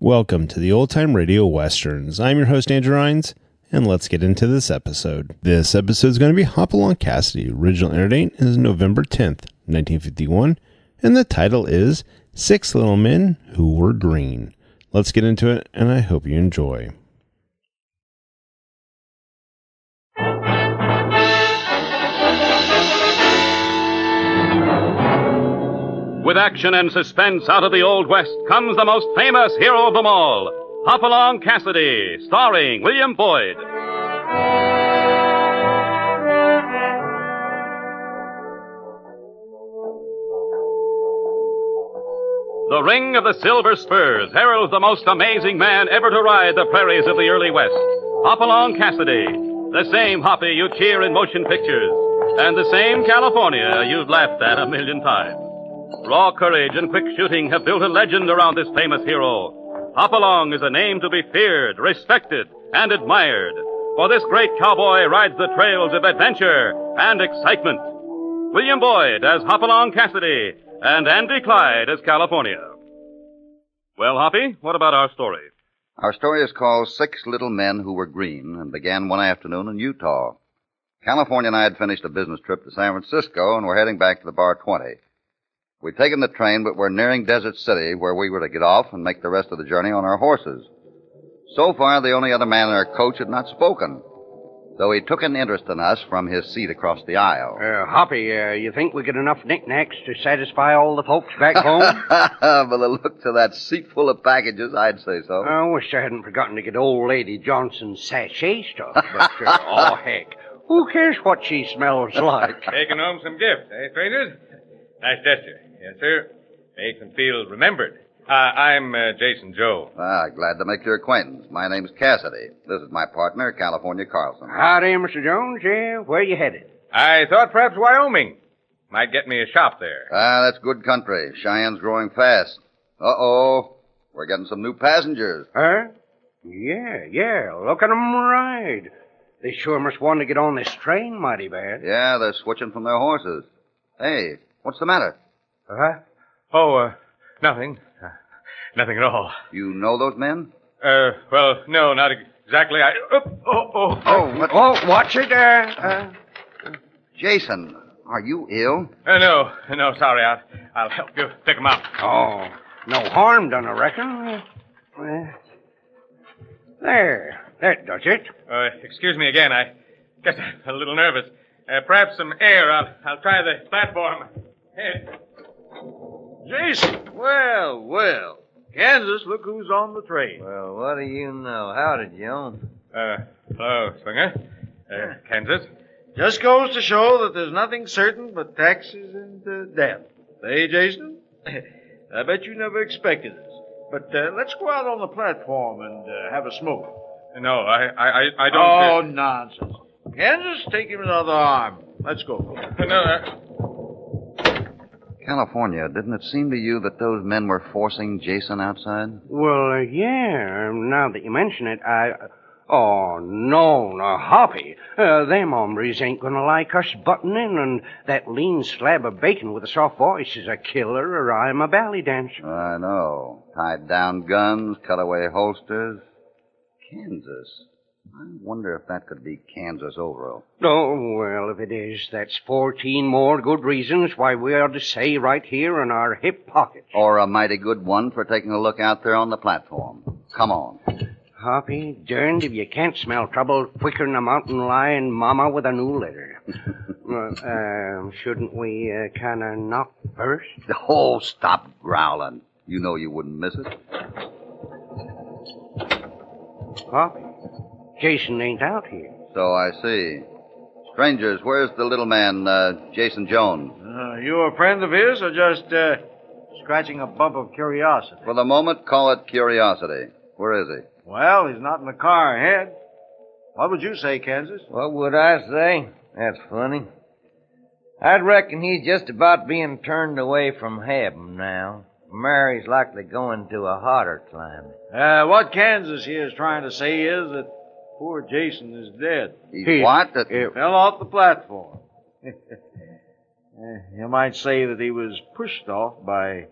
Welcome to the Old Time Radio Westerns. I'm your host, Andrew Rhynes, and let's get into this episode. This episode is going to be Hopalong Cassidy. Original air date is November 10th, 1951, and the title is Six Little Men Who Were Green. Let's get into it, and I hope you enjoy. With action and suspense out of the Old West comes the most famous hero of them all, Hopalong Cassidy, starring William Boyd. The ring of the silver spurs heralds the most amazing man ever to ride the prairies of the early West, Hopalong Cassidy, the same Hoppy you cheer in motion pictures, and the same California you've laughed at a million times. Raw courage and quick shooting have built a legend around this famous hero. Hopalong is a name to be feared, respected, and admired, for this great cowboy rides the trails of adventure and excitement. William Boyd as Hopalong Cassidy, and Andy Clyde as California. Well, Hoppy, what about our story? Our story is called Six Little Men Who Were Green and began one afternoon in Utah. California and I had finished a business trip to San Francisco and were heading back to the Bar 20. We'd taken the train, but were nearing Desert City, where we were to get off and make the rest of the journey on our horses. So far, the only other man in our coach had not spoken, though he took an interest in us from his seat across the aisle. Hoppy, you think we get enough knickknacks to satisfy all the folks back home? By the looks of that seat full of packages, I'd say so. I wish I hadn't forgotten to get old Lady Johnson's sachet stuff, but, oh, heck, who cares what she smells like? Taking home some gifts, eh, strangers? Nice gesture. Yes, sir. Makes them feel remembered. I'm Jason Joe. Glad to make your acquaintance. My name's Cassidy. This is my partner, California Carlson. Howdy, Mr. Jones. Yeah, where you headed? I thought perhaps Wyoming might get me a shop there. That's good country. Cheyenne's growing fast. Uh-oh. We're getting some new passengers. Huh? Yeah. Look at 'em ride. They sure must want to get on this train mighty bad. Yeah, they're switching from their horses. Hey, what's the matter? Nothing. Nothing at all. You know those men? Well, no, not exactly. Watch it, Jason, are you ill? No, sorry. I'll help you pick them up. Oh, no harm done, I reckon. There, that does it. Excuse me again. I guess I'm a little nervous. Perhaps some air. I'll try the platform. Hey. Jason, well. Kansas, look who's on the train. Well, what do you know? Howdy, Jones. Hello, Swinger. Kansas. Just goes to show that there's nothing certain but taxes and death. Hey, Jason? I bet you never expected this. But let's go out on the platform and have a smoke. No, I don't... Oh, nonsense. Kansas, take him another arm. Let's go. California, didn't it seem to you that those men were forcing Jason outside? Well, yeah, now that you mention it, Oh, no, Hoppy. Them hombres ain't gonna like us butting in, and that lean slab of bacon with a soft voice is a killer, or I'm a ballet dancer. I know. Tied down guns, cutaway holsters. Kansas. I wonder if that could be Kansas overall. Oh, well, if it is, that's 14 more good reasons why we ought to stay right here in our hip pockets. Or a mighty good one for taking a look out there on the platform. Come on. Hoppy, derned if you can't smell trouble quicker'n a mountain lion mama with a new litter. Shouldn't we kind of knock first? Oh, stop growling. You know you wouldn't miss it. Hoppy, Jason ain't out here. So I see. Strangers, where's the little man, Jason Jones? You a friend of his, or just scratching a bump of curiosity? For the moment, call it curiosity. Where is he? Well, he's not in the car ahead. What would you say, Kansas? What would I say? That's funny. I'd reckon he's just about being turned away from heaven now. Mary's likely going to a hotter climate. What Kansas here is trying to say is that poor Jason is dead. He's what? He fell off the platform. You might say that he was pushed off by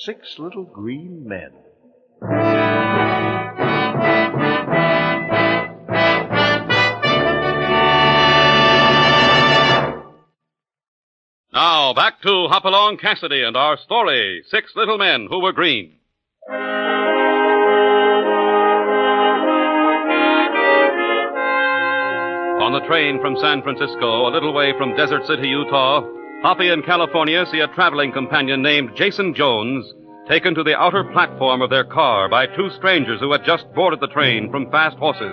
6 little green men. back to Hopalong Cassidy and our story, Six Little Men Who Were Green. On the train from San Francisco, a little way from Desert City, Utah, Hoppy in California see a traveling companion named Jason Jones taken to the outer platform of their car by two strangers who had just boarded the train from Fast Horses.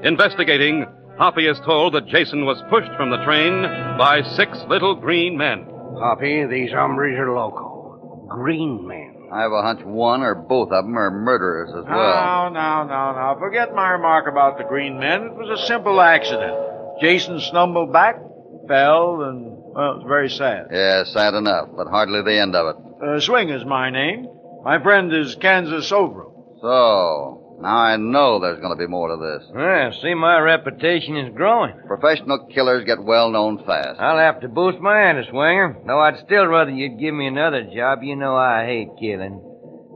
Investigating, Hoppy is told that Jason was pushed from the train by six little green men. Hoppy, these hombres are loco. Green men. I have a hunch one or both of them are murderers as well. No. Forget my remark about the green men. It was a simple accident. Jason stumbled back, fell, and, well, it's very sad. Yeah, sad enough, but hardly the end of it. Swinger's my name. My friend is Kansas Overo. So, now I know there's going to be more to this. Well, see, my reputation is growing. Professional killers get well known fast. I'll have to boost my ante, Swinger. Though I'd still rather you'd give me another job. You know I hate killing.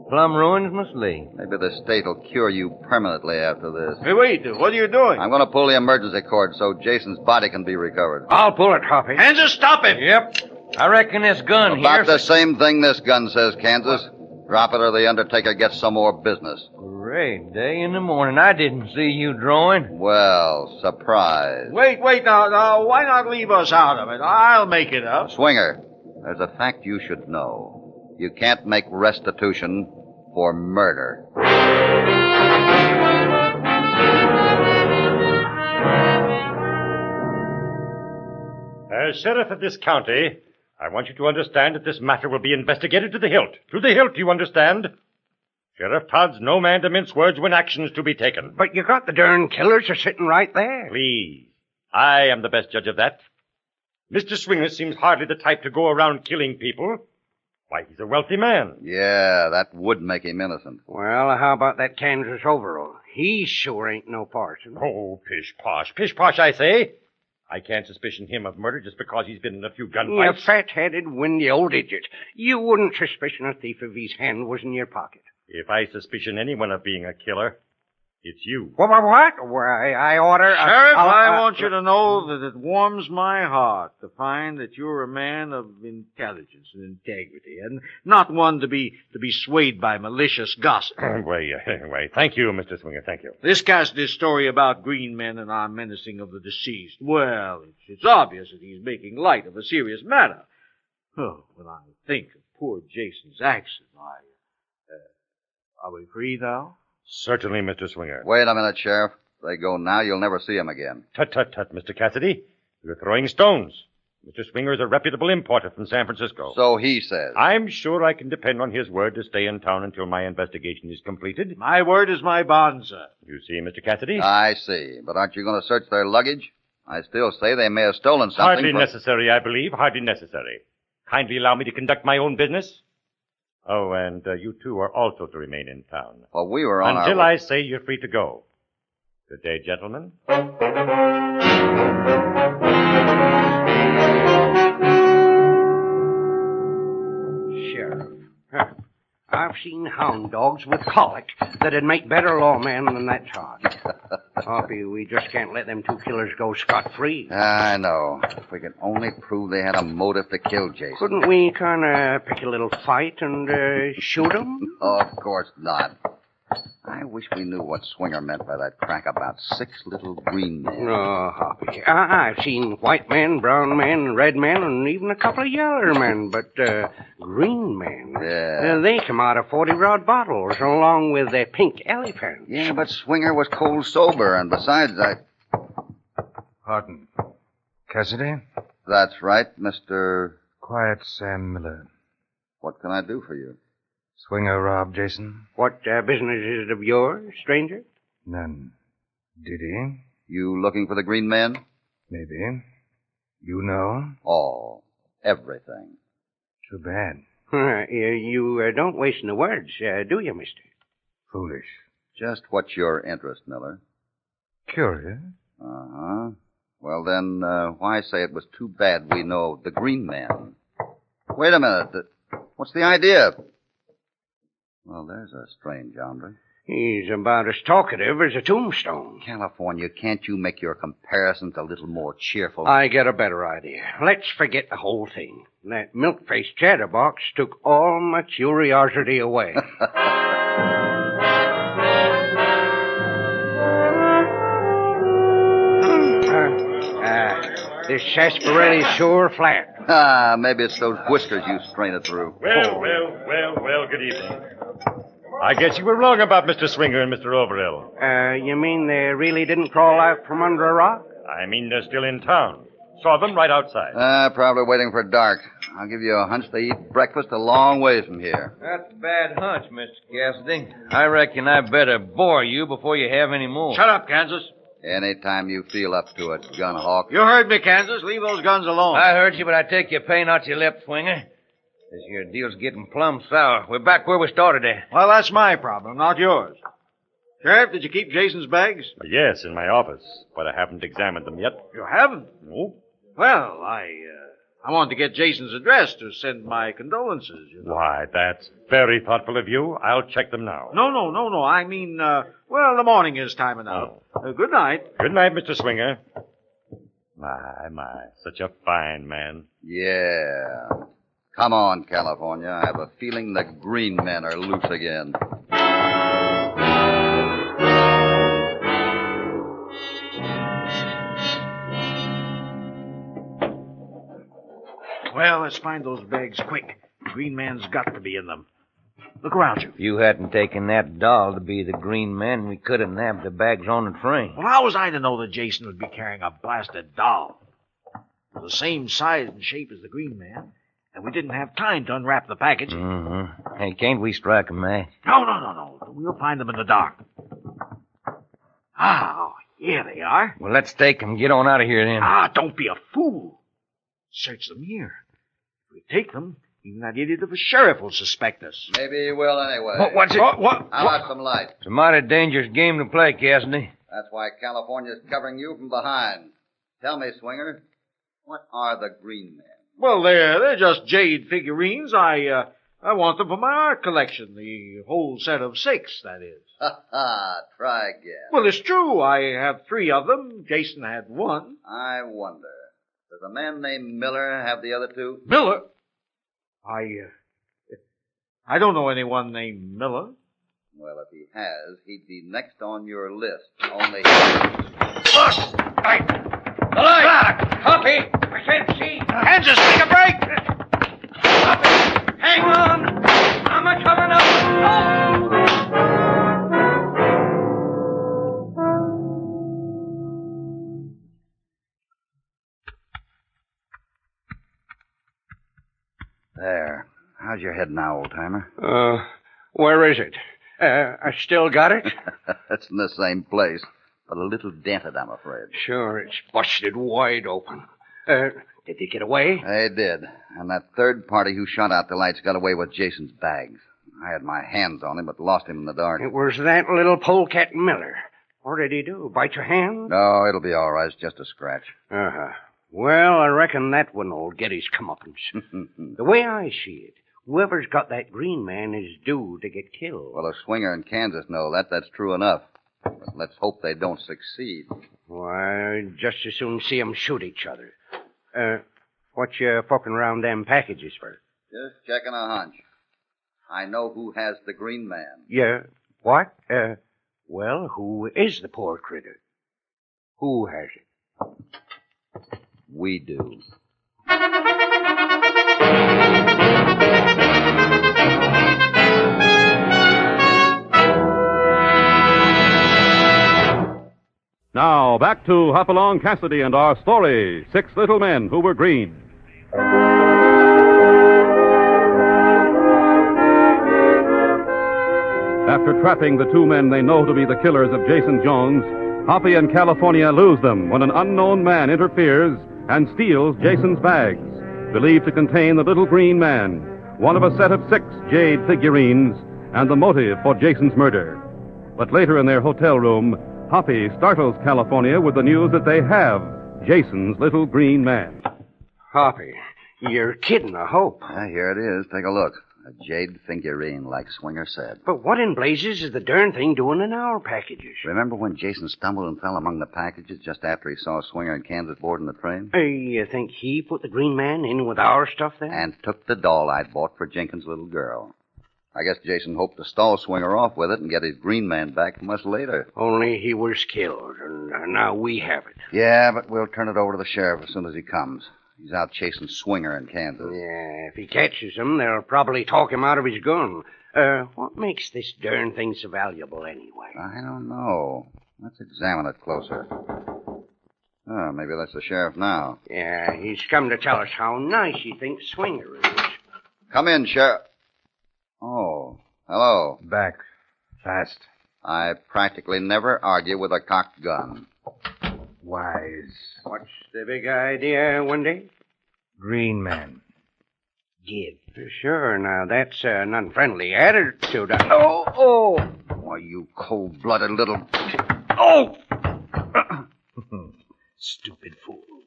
Plum ruins my sleep. Maybe the state will cure you permanently after this. Hey, wait. What are you doing? I'm going to pull the emergency cord so Jason's body can be recovered. I'll pull it, Hoppy. Kansas, stop him! Yep. I reckon this gun About here... the same thing this gun says, Kansas. Drop it or the Undertaker gets some more business. Great day in the morning. I didn't see you drawing. Well, surprise. Wait, now, why not leave us out of it? I'll make it up. Swinger, there's a fact you should know. You can't make restitution for murder. As sheriff of this county, I want you to understand that this matter will be investigated to the hilt. To the hilt, you understand? Sheriff Todd's no man to mince words when action's to be taken. But you got the darn killers are sitting right there. Please. I am the best judge of that. Mr. Swinger seems hardly the type to go around killing people. Why, he's a wealthy man. Yeah, that would make him innocent. Well, how about that Kansas Overo? He sure ain't no parson. Oh, pish-posh. Pish-posh, I say. I can't suspicion him of murder just because he's been in a few You gunfights. fat-headed, windy old idiot. You wouldn't suspicion a thief if his hand was in your pocket. If I suspicion anyone of being a killer, it's you. What? Why, I order... Sheriff, I want you to know that it warms my heart to find that you're a man of intelligence and integrity, and not one to be swayed by malicious gossip. Wait. Thank you, Mr. Swinger, thank you. This Cassidy's story about green men and our menacing of the deceased, well, it's obvious that he's making light of a serious matter. Oh, when I think of poor Jason's accident, are we free now? Certainly, Mr. Swinger. Wait a minute, Sheriff. If they go now, you'll never see him again. Tut, Mr. Cassidy. You're throwing stones. Mr. Swinger is a reputable importer from San Francisco. So he says. I'm sure I can depend on his word to stay in town until my investigation is completed. My word is my bond, sir. You see, Mr. Cassidy? I see. But aren't you going to search their luggage? I still say they may have stolen something. Hardly necessary, I believe. Hardly necessary. Kindly allow me to conduct my own business. Oh, and you two are also to remain in town. Well, we were on Until our... I say you're free to go. Good day, gentlemen. Sheriff. I've seen hound dogs with colic that'd make better lawmen than that Todd. Hoppy, we just can't let them two killers go scot-free. I know. If we could only prove they had a motive to kill Jason. Couldn't we kind of pick a little fight and shoot them? Oh, of course not. I wish we knew what Swinger meant by that crack about six little green men. Oh, Hoppy. I've seen white men, brown men, red men, and even a couple of yeller men, but green men. Yeah. They come out of 40-rod bottles along with their pink elephants. Yeah, but Swinger was cold sober, and besides, Pardon. Cassidy? That's right, Mr. Quiet Sam Miller. What can I do for you? Swinger robbed Jason? What business is it of yours, stranger? None. Did he? You looking for the green men? Maybe. You know? All. Everything. Too bad. You don't waste no words, do you, mister? Foolish. Just what's your interest, Miller? Curious. Uh-huh. Well, then, why say it was too bad we know the green man? Wait a minute. What's the idea? Well, there's a strange hombre. He's about as talkative as a tombstone. California, can't you make your comparisons a little more cheerful? I get a better idea. Let's forget the whole thing. That milk-faced chatterbox took all my curiosity away. This sarsaparilli's sure flat. Maybe it's those whiskers you strain it through. Well, good evening. I guess you were wrong about Mr. Swinger and Mr. Overell. You mean they really didn't crawl out from under a rock? I mean they're still in town. Saw them right outside. Probably waiting for dark. I'll give you a hunch they eat breakfast a long ways from here. That's a bad hunch, Mr. Cassidy. I reckon I better bore you before you have any more. Shut up, Kansas. Anytime you feel up to it, gun hawk. You heard me, Kansas. Leave those guns alone. I heard you, but I take your pain out your lip, Swinger. This here deal's getting plumb sour. We're back where we started at. Well, that's my problem, not yours. Sheriff, did you keep Jason's bags? Yes, in my office, but I haven't examined them yet. You haven't? No. Well, I wanted to get Jason's address to send my condolences, you know. Why, that's very thoughtful of you. I'll check them now. No. I mean, the morning is time enough. Good night. Good night, Mr. Swinger. My, such a fine man. Yeah. Come on, California. I have a feeling the green men are loose again. Well, let's find those bags quick. The green man's got to be in them. Look around you. If you hadn't taken that doll to be the green man, we could have nabbed the bags on the train. Well, how was I to know that Jason would be carrying a blasted doll? It was the same size and shape as the green man, and we didn't have time to unwrap the package. Mm-hmm. Hey, can't we strike a match? No. We'll find them in the dark. Here they are. Well, let's take them. Get on out of here, then. Don't be a fool. Search them here. If we take them, even that idiot of a sheriff will suspect us. Maybe he will anyway. What's it? How about some light? It's a mighty dangerous game to play, Cassidy. That's why California's covering you from behind. Tell me, Swinger, what are the green men? Well, they're just jade figurines. I want them for my art collection. The whole set of 6, that is. Try again. Well, it's true. I have 3 of them. Jason had 1. I wonder. Does a man named Miller have the other 2? Miller? I don't know anyone named Miller. Well, if he has, he'd be next on your list. Only... Look! The light! Copy! I can't see! Kansas, take a break! Hang on! I'm coming up! There. How's your head now, old-timer? Where is it? I still got it? It's in the same place, but a little dented, I'm afraid. Sure, it's busted wide open. Did they get away? They did. And that third party who shot out the lights got away with Jason's bags. I had my hands on him, but lost him in the dark. It was that little polecat Miller. What did he do? Bite your hand? No, it'll be all right. It's just a scratch. Uh-huh. Well, I reckon that one will get his comeuppance. The way I see it, whoever's got that green man is due to get killed. Well, if Swinger and Kansas know that, that's true enough. But let's hope they don't succeed. Why, I'd just as soon see 'em shoot each other. What you fucking around them packages for? Just checking a hunch. I know who has the green man. Yeah. What? Well, who is the poor critter? Who has it? We do. Now, back to Hopalong Cassidy and our story, 6 Little Men Who Were Green. After trapping the 2 men they know to be the killers of Jason Jones, Hoppy and California lose them when an unknown man interferes and steals Jason's bags, believed to contain the little green man, one of a set of 6 jade figurines, and the motive for Jason's murder. But later in their hotel room, Hoppy startles California with the news that they have Jason's little green man. Hoppy, you're kidding, I hope. Here it is. Take a look. A jade figurine, like Swinger said. But what in blazes is the darn thing doing in our packages? Remember when Jason stumbled and fell among the packages just after he saw Swinger and Kansas boarding the train? You think he put the Green Man in with our stuff then? And took the doll I'd bought for Jenkins' little girl. I guess Jason hoped to stall Swinger off with it and get his Green Man back much later. Only he was killed, and now we have it. Yeah, but we'll turn it over to the sheriff as soon as he comes. He's out chasing Swinger in Kansas. Yeah, if he catches him, they'll probably talk him out of his gun. What makes this darn thing so valuable anyway? I don't know. Let's examine it closer. Oh, maybe that's the sheriff now. Yeah, he's come to tell us how nice he thinks Swinger is. Come in, Sheriff. Oh, hello. Back. Fast. I practically never argue with a cocked gun. Wise. What's the big idea, Wendy? Green Man. Give. Sure, now that's an unfriendly attitude. Oh! Why, you cold-blooded little... Oh! Stupid fools.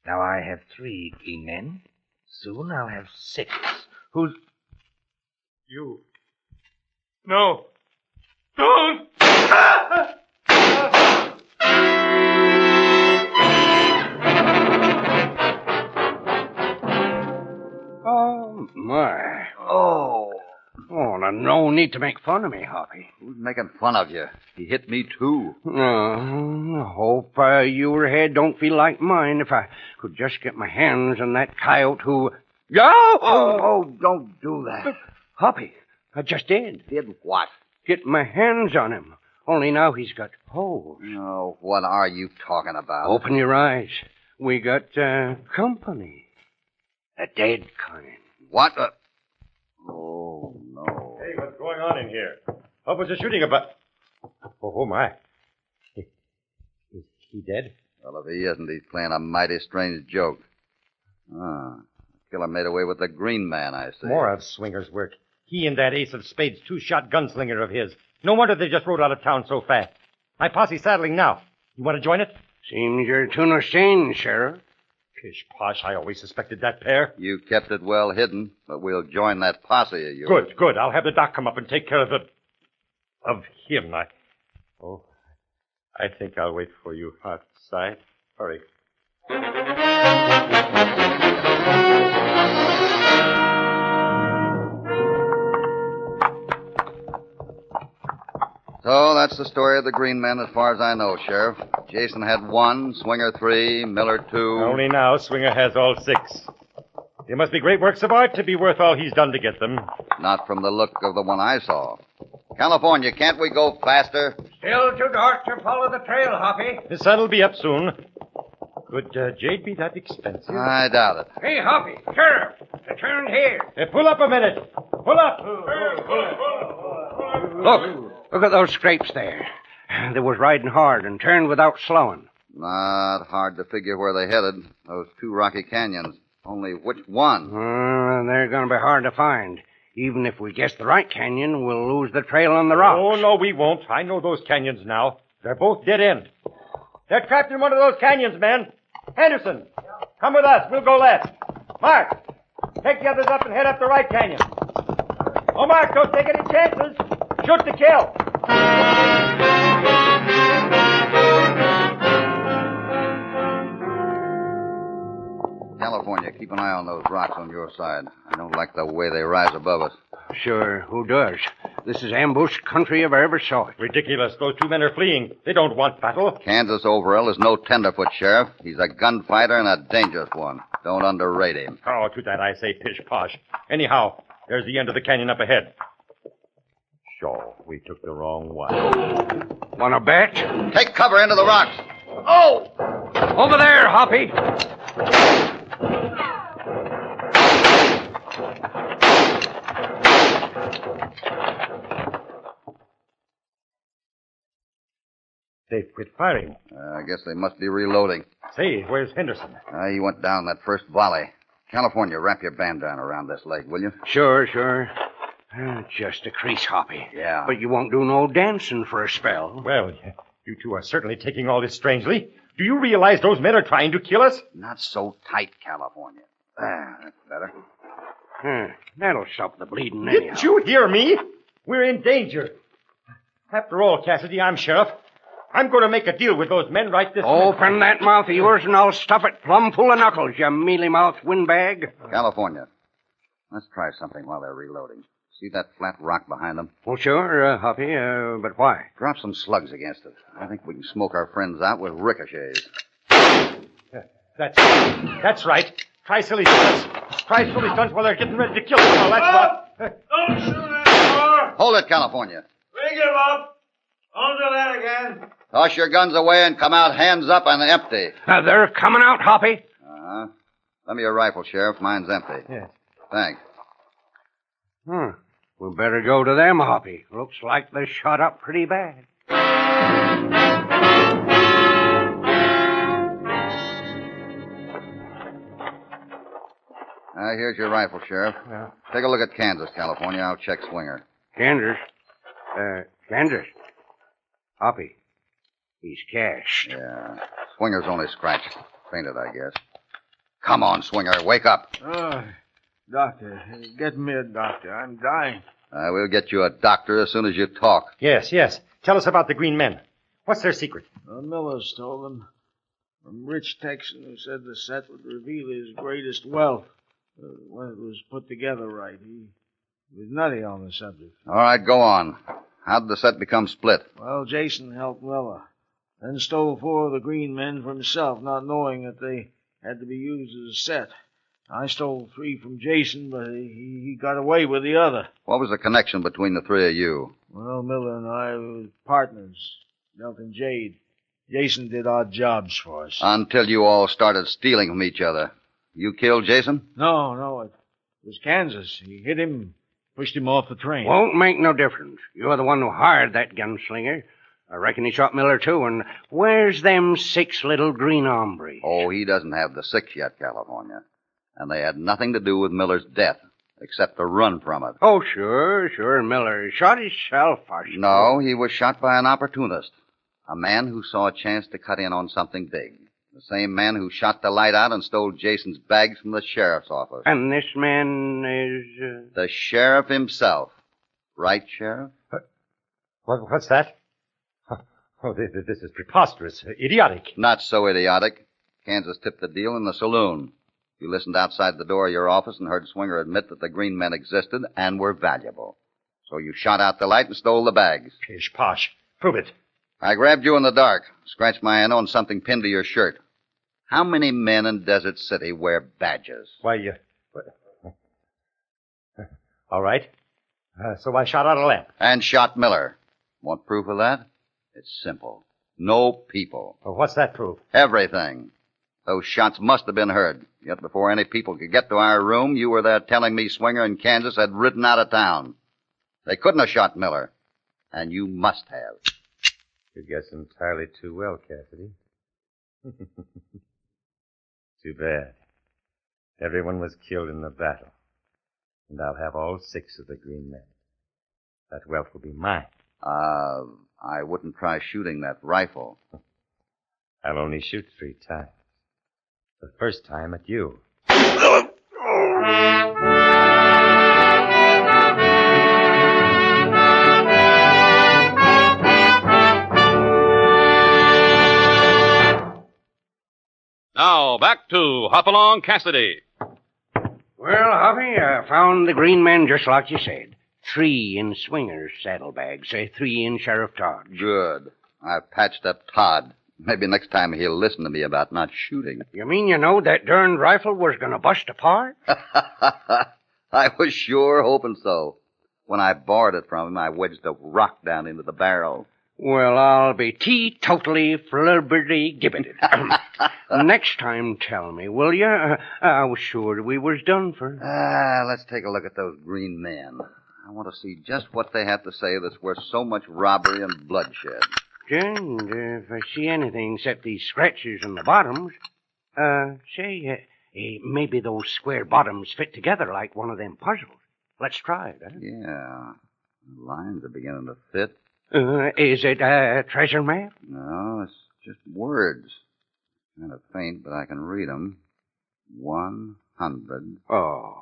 Now I have 3 Green Men. Soon I'll have 6. Who's... You. No. Don't! Oh, my. Oh, now, no need to make fun of me, Hoppy. Who's making fun of you? He hit me, too. I hope your head don't feel like mine if I could just get my hands on that coyote who... Oh, don't do that. Hoppy, I just did. Did what? Get my hands on him. Only now he's got holes. Oh, what are you talking about? Open your eyes. We got company. A dead kind. What? Oh, no. Hey, what's going on in here? What was the shooting about? Oh, my. Is he dead? Well, if he isn't, he's playing a mighty strange joke. The killer made away with the Green Man, I see. More of Swinger's work. He and that ace of spades 2-shot gunslinger of his. No wonder they just rode out of town so fast. My posse's saddling now. You want to join it? Seems you're too no sane, Sheriff. Pish posh, I always suspected that pair. You kept it well hidden, but we'll join that posse of yours. Good. I'll have the doc come up and take care of him. I think I'll wait for you outside. Hurry. So that's the story of the Green Men as far as I know, Sheriff. Jason had 1, Swinger 3, Miller 2. Only now Swinger has all 6. They must be great works of art to be worth all he's done to get them. Not from the look of the one I saw. California, can't we go faster? Still too dark to follow the trail, Hoppy. The sun'll be up soon. Could jade be that expensive? I doubt it. Hey, Hoppy, Sheriff, turn here. Pull up a minute. Pull up. Look at those scrapes there. They was riding hard and turned without slowing. Not hard to figure where they headed. Those 2 rocky canyons. Only which one? They're going to be hard to find. Even if we guess the right canyon, we'll lose the trail on the rocks. Oh, no, we won't. I know those canyons now. They're both dead end. They're trapped in one of those canyons, men. Henderson, come with us. We'll go left. Mark, take the others up and head up the right canyon. Oh, Mark, don't take any chances. Shoot to kill. California, keep an eye on those rocks on your side. I don't like the way they rise above us. Sure, who does? This is ambush country if I ever saw it. Ridiculous. Those 2 men are fleeing. They don't want battle. Kansas Overall is no tenderfoot, Sheriff. He's a gunfighter and a dangerous one. Don't underrate him. Oh, to that I say pish-posh. Anyhow, there's the end of the canyon up ahead. Sure, we took the wrong one. Wanna bet? Take cover into the rocks. Oh! Over there, Hoppy. They've quit firing. I guess they must be reloading. Say, where's Henderson? He went down that first volley. California, wrap your bandana around this leg, will you? Sure. Just a crease, Hoppy. Yeah. But you won't do no dancing for a spell. Well, you 2 are certainly taking all this strangely. Do you realize those men are trying to kill us? Not so tight, California. That's better. That'll stop the bleeding anyhow. Didn't you hear me? We're in danger. After all, Cassidy, I'm sheriff. I'm going to make a deal with those men right this minute. Open that mouth of yours and I'll stuff it plumb full of knuckles, you mealy-mouthed windbag. California. Let's try something while they're reloading. See that flat rock behind them? Well, sure, Hoppy, but why? Drop some slugs against it. I think we can smoke our friends out with ricochets. That's right. Try silly stunts. Try silly stunts while they're getting ready to kill us. Well, that's what... Don't shoot anymore. Hold it, California. We give up. Don't do that again. Toss your guns away and come out hands up and empty. They're coming out, Hoppy. Uh-huh. Lend me your rifle, Sheriff. Mine's empty. Yes. Thanks. We better go to them, Hoppy. Looks like they shot up pretty bad. Here's your rifle, Sheriff. Yeah. Take a look at Kansas, California. I'll check Swinger. Kansas? Kansas? Hoppy. He's cashed. Yeah. Swinger's only scratched. Fainted, I guess. Come on, Swinger. Wake up. Doctor, get me a doctor. I'm dying. We'll get you a doctor as soon as you talk. Yes. Tell us about the green men. What's their secret? Miller stole them from rich Texan who said the set would reveal his greatest wealth when it was put together right. He was nutty on the subject. All right, go on. How did the set become split? Well, Jason helped Miller, then stole 4 of the green men for himself, not knowing that they had to be used as a set. I stole 3 from Jason, but he got away with the other. What was the connection between the 3 of you? Well, Miller and I were partners, dealt in jade. Jason did odd jobs for us. Until you all started stealing from each other. You killed Jason? No, it was Kansas. He hit him, pushed him off the train. Won't make no difference. You're the one who hired that gunslinger. I reckon he shot Miller, too. And where's them 6 little green hombres? Oh, he doesn't have the 6 yet, California. And they had nothing to do with Miller's death, except to run from it. Oh, sure. Miller shot himself, I suppose. No, he was shot by an opportunist. A man who saw a chance to cut in on something big. The same man who shot the light out and stole Jason's bags from the sheriff's office. And this man is... The sheriff himself. Right, Sheriff? What's that? Oh, this is preposterous. Idiotic. Not so idiotic. Kansas tipped the deal in the saloon. You listened outside the door of your office and heard Swinger admit that the green men existed and were valuable. So you shot out the light and stole the bags. Pish posh. Prove it. I grabbed you in the dark, scratched my hand on something pinned to your shirt. How many men in Desert City wear badges? Why, all right. So I shot out a lamp. And shot Miller. Want proof of that? It's simple. No people. Well, what's that proof? Everything. Those shots must have been heard. Yet before any people could get to our room, you were there telling me Swinger and Kansas had ridden out of town. They couldn't have shot Miller. And you must have. You guess entirely too well, Cassidy. Too bad. Everyone was killed in the battle. And I'll have all 6 of the green men. That wealth will be mine. I wouldn't try shooting that rifle. I'll only shoot 3 times. The first time at you. Now, back to Hopalong Cassidy. Well, Hoppy, I found the green men just like you said. 3 in Swinger's saddlebags, 3 in Sheriff Todd's. Good. I've patched up Todd. Maybe next time he'll listen to me about not shooting. You mean you know that darned rifle was going to bust apart? I was sure hoping so. When I borrowed it from him, I wedged a rock down into the barrel. Well, I'll be teetotally flibberty-gibbeted. Next time, tell me, will you? I was sure we was done for. Let's take a look at those green men. I want to see just what they have to say that's worth so much robbery and bloodshed. And if I see anything except these scratches on the bottoms, maybe those square bottoms fit together like one of them puzzles. Let's try it, huh? Yeah. The lines are beginning to fit. Is it a treasure map? No, it's just words. Kind of faint, but I can read them. 100. Oh.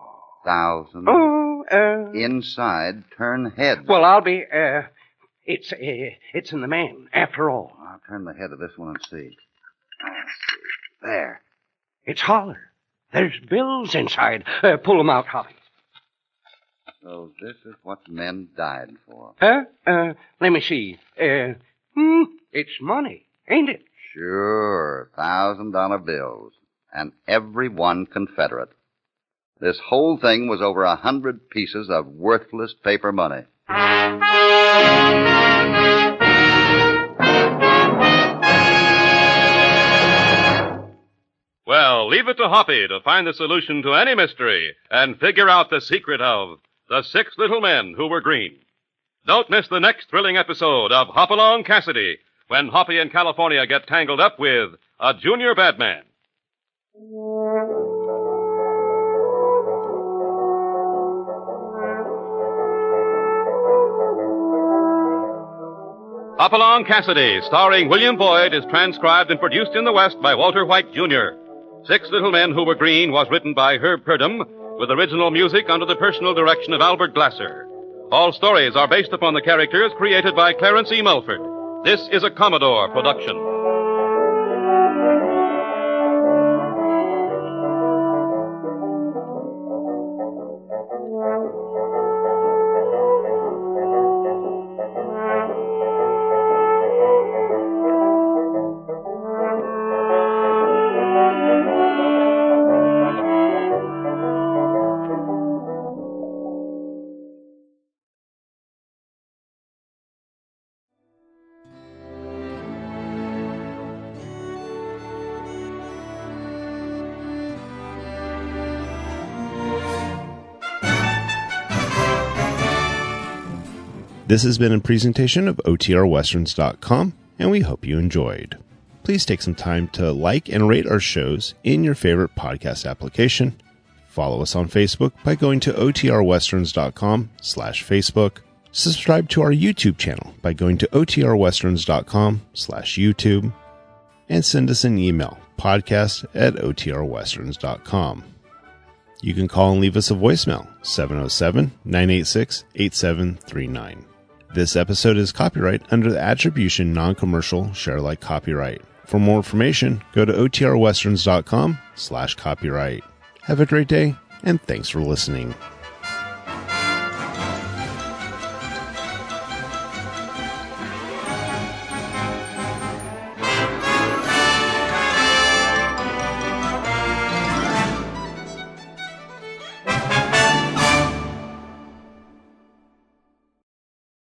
$1,000. Oh, Inside, turn head. Well, I'll be, it's in the man, after all. I'll turn the head of this one and see. Let's see. There. It's holler. There's bills inside. Pull 'em out, Hoppy. So this is what men died for. Let me see. It's money, ain't it? Sure, $1,000 bills. And every one Confederate. This whole thing was over 100 pieces of worthless paper money. Well, leave it to Hoppy to find the solution to any mystery and figure out the secret of the 6 little men who were green. Don't miss the next thrilling episode of Hopalong Cassidy, when Hoppy and California get tangled up with a junior bad man. Hopalong Cassidy, starring William Boyd, is transcribed and produced in the West by Walter White, Jr. 6 Little Men Who Were Green was written by Herb Perdum, with original music under the personal direction of Albert Glaser. All stories are based upon the characters created by Clarence Mulford. This is a Commodore production. This has been a presentation of OTRWesterns.com, and we hope you enjoyed. Please take some time to like and rate our shows in your favorite podcast application. Follow us on Facebook by going to OTRWesterns.com/Facebook. Subscribe to our YouTube channel by going to OTRWesterns.com/YouTube. And send us an email, podcast@OTRWesterns.com. You can call and leave us a voicemail, 707-986-8739. This episode is copyright under the Attribution Non-Commercial Share Alike Copyright. For more information, go to OTRWesterns.com/copyright. Have a great day, and thanks for listening.